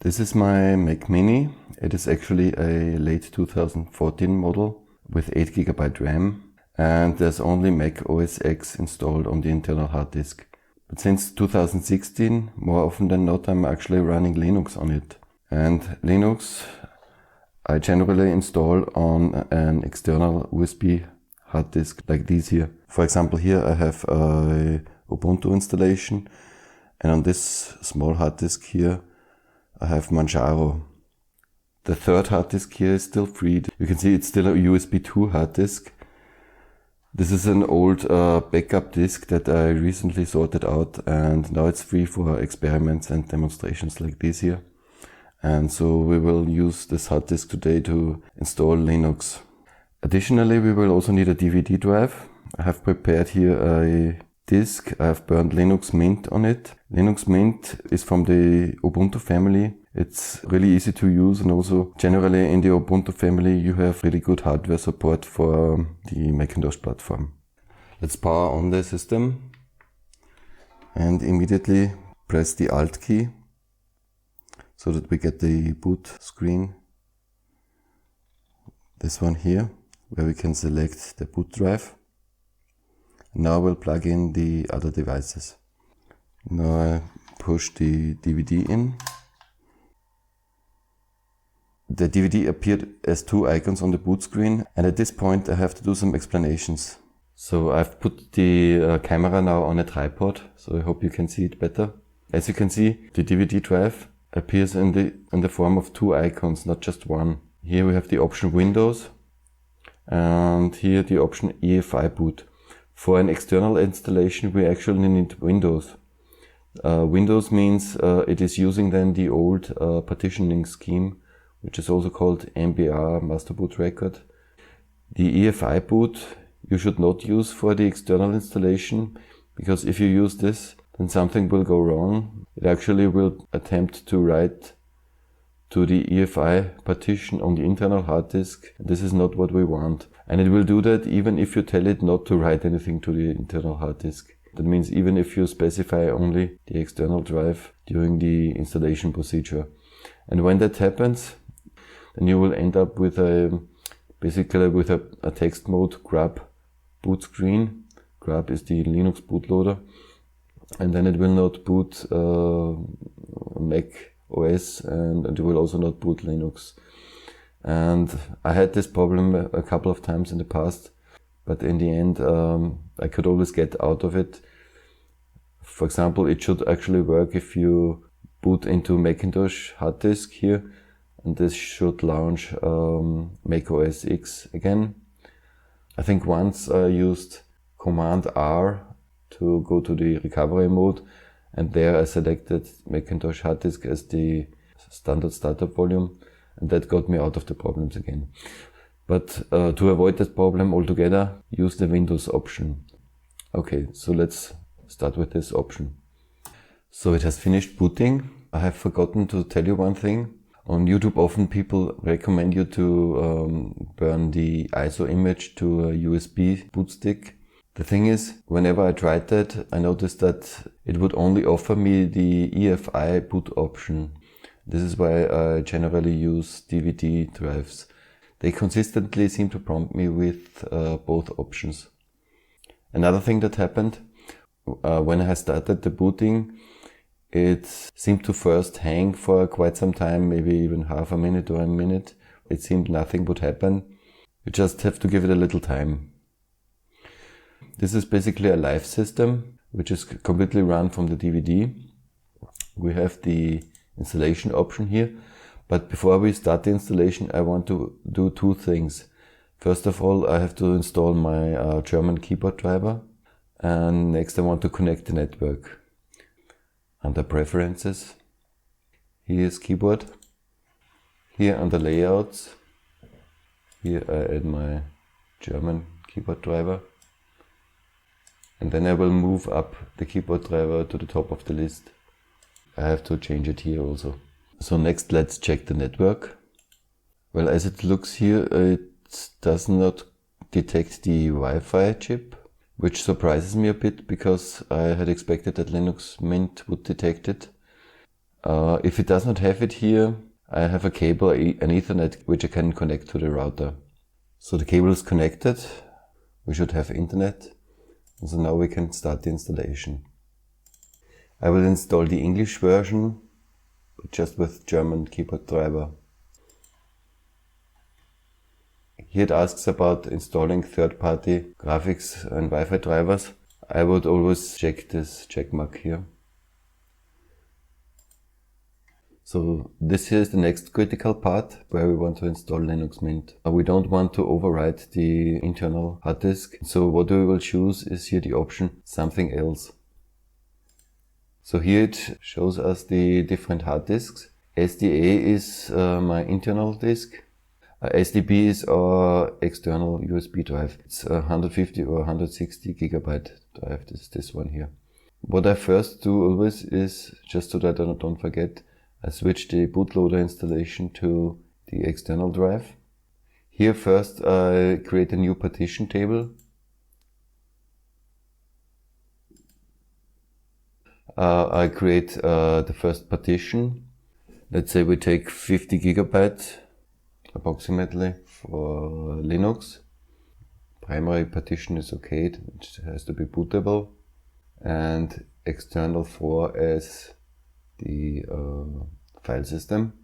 This is my Mac Mini. It is actually a late 2014 model with 8 GB RAM, and there's only Mac OS X installed on the internal hard disk. But since 2016, more often than not, I'm actually running Linux on it. And Linux I generally install on an external USB hard disk like these here. For example, here I have a Ubuntu installation, and on this small hard disk here I have Manjaro. The third hard disk here is still free. You can see it's still a USB 2 hard disk. This is an old backup disk that I recently sorted out, and now it's free for experiments and demonstrations like this here. And so we will use this hard disk today to install Linux. Additionally, we will also need a DVD drive. I have prepared here a disk. I have burned Linux Mint on it. Linux Mint is from the Ubuntu family. It's really easy to use, and also generally in the Ubuntu family you have really good hardware support for the Macintosh platform. Let's power on the system and immediately press the Alt key so that we get the boot screen. This one here, where we can select the boot drive. Now we'll plug in the other devices. Now I push the DVD in. The DVD appeared as two icons on the boot screen, and at this point I have to do some explanations. So I've put the camera now on a tripod, so I hope you can see it better. As you can see, the DVD drive appears in the form of two icons, not just one. Here we have the option Windows, and here the option EFI boot. For an external installation we actually need Windows. Windows means it is using then the old partitioning scheme, which is also called MBR, Master Boot Record. The EFI boot you should not use for the external installation, because if you use this, then something will go wrong. It actually will attempt to write to the EFI partition on the internal hard disk. This is not what we want. And it will do that even if you tell it not to write anything to the internal hard disk. That means even if you specify only the external drive during the installation procedure. And when that happens, then you will end up with basically with a text mode grub boot screen. Grub is the Linux bootloader. And then it will not boot Mac OS, and it will also not boot Linux. And I had this problem a couple of times in the past, but in the end I could always get out of it. For example, it should actually work if you boot into Macintosh hard disk here, and this should launch Mac OS X again. I think once I used Command R to go to the recovery mode, and there I selected Macintosh hard disk as the standard startup volume, and that got me out of the problems again. But to avoid that problem altogether, use the Windows option. Okay, so let's start with this option. So it has finished booting. I have forgotten to tell you one thing. On YouTube often people recommend you to burn the ISO image to a USB boot stick. The thing is, whenever I tried that, I noticed that it would only offer me the EFI boot option. This is why I generally use DVD drives. They consistently seem to prompt me with both options. Another thing that happened, when I started the booting, it seemed to first hang for quite some time, maybe even half a minute or a minute. It seemed nothing would happen. You just have to give it a little time. This is basically a live system, which is completely run from the DVD. We have the installation option here, but before we start the installation I want to do two things. First of all, I have to install my German keyboard driver, and next I want to connect the network. Under Preferences, here is Keyboard. Here under Layouts, here I add my German keyboard driver. And then I will move up the keyboard driver to the top of the list. I have to change it here also. So next let's check the network. Well, as it looks here, it does not detect the Wi-Fi chip, which surprises me a bit because I had expected that Linux Mint would detect it. If it does not have it here, I have a cable, an Ethernet, which I can connect to the router. So the cable is connected. We should have internet. And so now we can start the installation. I will install the English version, just with German keyboard driver. Here it asks about installing third-party graphics and Wi-Fi drivers. I would always check this check mark here. So this here is the next critical part where we want to install Linux Mint. We don't want to overwrite the internal hard disk. So what we will choose is here the option something else. So here it shows us the different hard disks. SDA is my internal disk. SDB is our external USB drive. It's a 150 or 160 gigabyte drive. This is this one here. What I first do always is, just so that I don't forget, I switch the bootloader installation to the external drive. Here first I create a new partition table. I create the first partition. Let's say we take 50 gigabytes approximately for Linux. Primary partition is okay, it has to be bootable. And external 4 as the file system.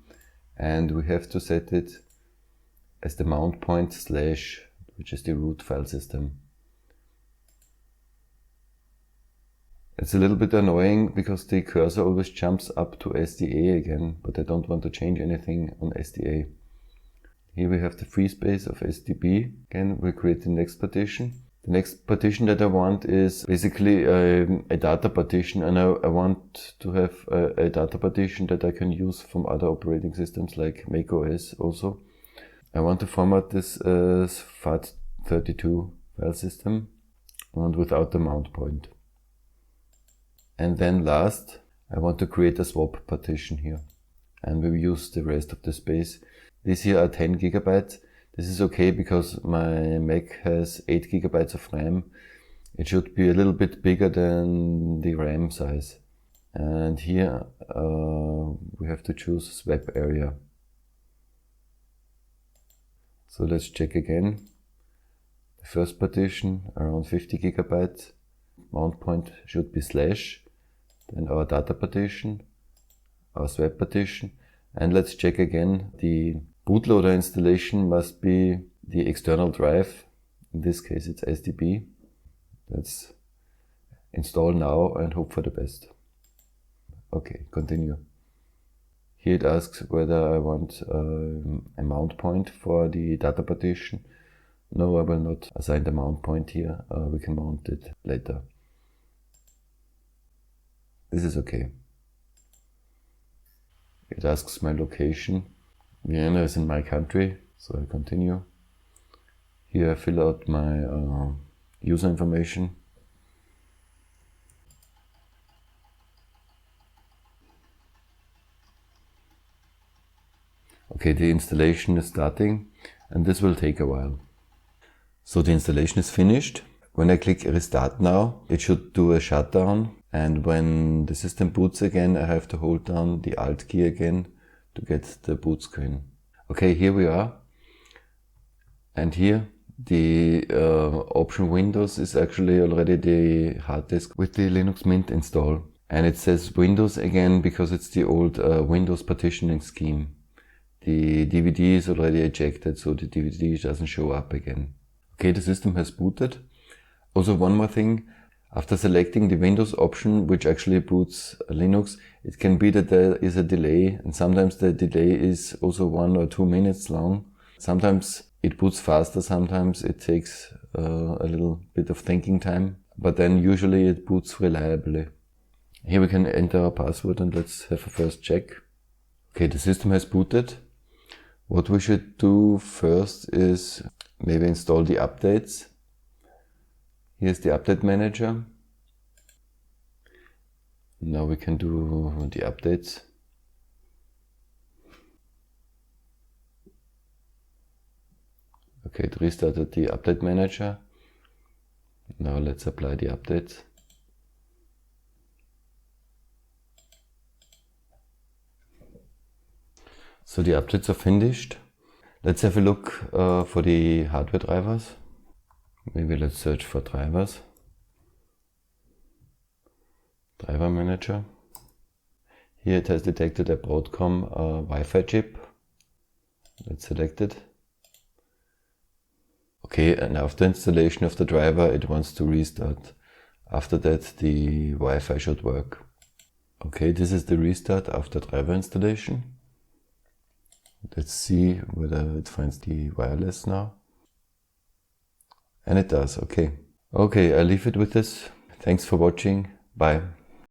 And we have to set it as the mount point / which is the root file system. It's a little bit annoying because the cursor always jumps up to SDA again, but I don't want to change anything on SDA. Here we have the free space of SDB. Again, we create the next partition. The next partition that I want is basically a data partition, and I want to have a data partition that I can use from other operating systems like macOS also. I want to format this as FAT32 file system and without the mount point. And then last, I want to create a swap partition here, and we use the rest of the space. These here are 10 gigabytes. This is okay because my Mac has 8 gigabytes of RAM. It should be a little bit bigger than the RAM size. And here we have to choose swap area. So let's check again. The first partition around 50 gigabytes. Mount point should be /. Then our data partition, our swap partition. And let's check again. The bootloader installation must be the external drive. In this case it's SDB. Let's install now and hope for the best. Okay, continue. Here it asks whether I want a mount point for the data partition. No, I will not assign the mount point here. We can mount it later. This is okay. It asks my location. Vienna is in my country, so I continue. Here I fill out my user information. Okay, the installation is starting and this will take a while. So the installation is finished. When I click Restart Now, it should do a shutdown, and when the system boots again, I have to hold down the Alt key again to get the boot screen. Okay, here we are. And here the option Windows is actually already the hard disk with the Linux Mint install. And it says Windows again because it's the old Windows partitioning scheme. The DVD is already ejected, so the DVD doesn't show up again. Okay, the system has booted. Also one more thing, after selecting the Windows option, which actually boots Linux, it can be that there is a delay, and sometimes the delay is also 1 or 2 minutes long. Sometimes it boots faster, sometimes it takes a little bit of thinking time, but then usually it boots reliably. Here we can enter our password and let's have a first check. Okay, the system has booted. What we should do first is maybe install the updates. Here's the update manager. Now we can do the updates. Okay, it restarted the update manager. Now let's apply the updates. So the updates are finished. Let's have a look for the hardware drivers. Maybe let's search for drivers. Driver Manager. Here it has detected a Broadcom Wi-Fi chip. Let's select it. Okay, and after installation of the driver, it wants to restart. After that, the Wi-Fi should work. Okay, this is the restart after driver installation. Let's see whether it finds the wireless now. And it does, okay. Okay, I leave it with this. Thanks for watching. Bye.